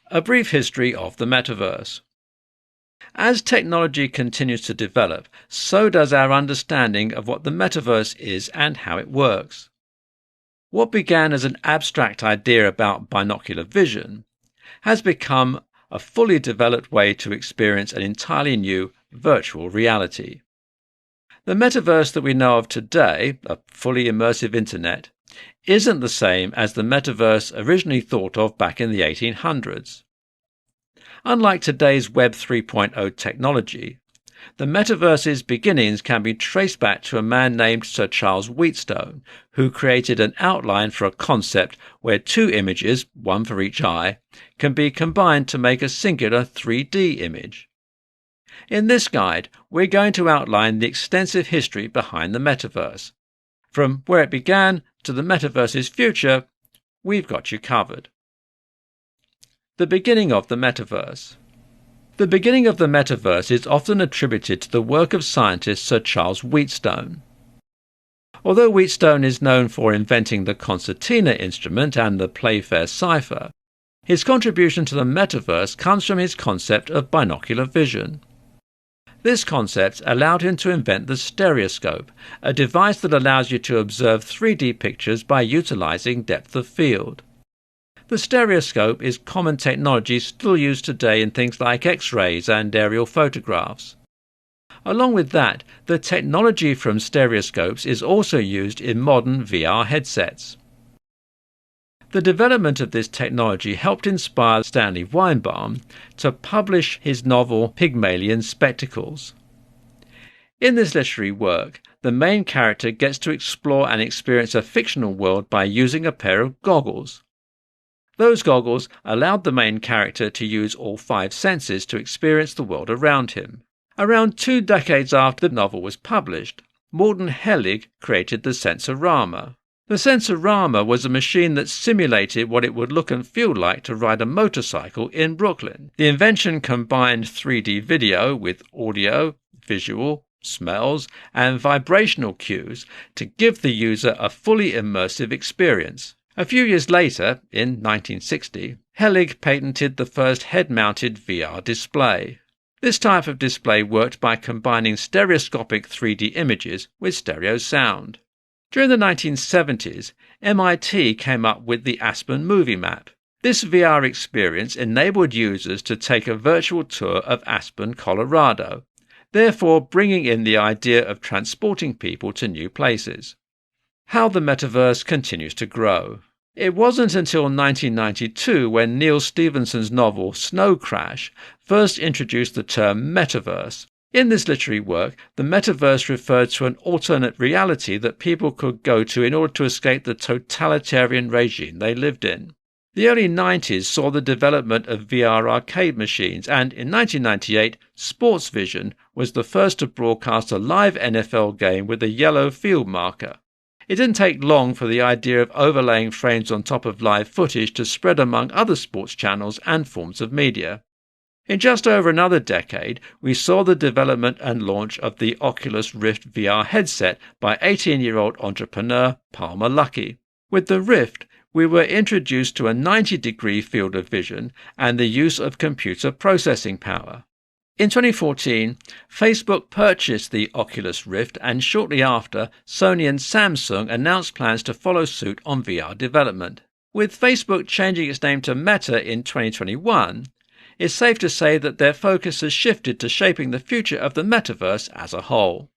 A brief history of the Metaverse. As technology continues to develop, so does our understanding of what the Metaverse is and how it works. What began as an abstract idea about binocular vision has become a fully developed way to experience an entirely new virtual reality. The Metaverse that we know of today, a fully immersive internet, isn't the same as the Metaverse originally thought of back in the 1800s. Unlike today's Web 3.0 technology, the Metaverse's beginnings can be traced back to a man named Sir Charles Wheatstone, who created an outline for a concept where two images, one for each eye, can be combined to make a singular 3D image. In this guide, we're going to outline the extensive history behind the Metaverse. From where it began to the Metaverse's future, we've got you covered. The beginning of the Metaverse. The beginning of the Metaverse is often attributed to the work of scientist Sir Charles Wheatstone. Although Wheatstone is known for inventing the concertina instrument and the Playfair cipher, his contribution to the Metaverse comes from his concept of binocular vision. This concept allowed him to invent the stereoscope, a device that allows you to observe 3D pictures by utilizing depth of field. The stereoscope is common technology still used today in things like X-rays and aerial photographs. Along with that, the technology from stereoscopes is also used in modern VR headsets. The development of this technology helped inspire Stanley Weinbaum to publish his novel Pygmalion Spectacles. In this literary work, the main character gets to explore and experience a fictional world by using a pair of goggles. Those goggles allowed the main character to use all 5 senses to experience the world around him. Around 2 decades after the novel was published, Morton Hellig created the Sensorama. The Sensorama was a machine that simulated what it would look and feel like to ride a motorcycle in Brooklyn. The invention combined 3D video with audio, visual, smells, and vibrational cues to give the user a fully immersive experience. A few years later, in 1960, Hellig patented the first head-mounted VR display. This type of display worked by combining stereoscopic 3D images with stereo sound. During the 1970s, MIT came up with the Aspen Movie Map. This VR experience enabled users to take a virtual tour of Aspen, Colorado, therefore bringing in the idea of transporting people to new places. How the Metaverse continues to grow. It wasn't until 1992 when Neal Stephenson's novel Snow Crash first introduced the term Metaverse. In this literary work, the Metaverse referred to an alternate reality that people could go to in order to escape the totalitarian regime they lived in. The early 90s saw the development of VR arcade machines, and in 1998, Sportsvision was the first to broadcast a live NFL game with a yellow field marker. It didn't take long for the idea of overlaying frames on top of live footage to spread among other sports channels and forms of media. In just over another decade, we saw the development and launch of the Oculus Rift VR headset by 18-year-old entrepreneur Palmer Luckey. With the Rift, we were introduced to a 90-degree field of vision and the use of computer processing power. In 2014, Facebook purchased the Oculus Rift, and shortly after, Sony and Samsung announced plans to follow suit on VR development. With Facebook changing its name to Meta in 2021, it's safe to say that their focus has shifted to shaping the future of the Metaverse as a whole.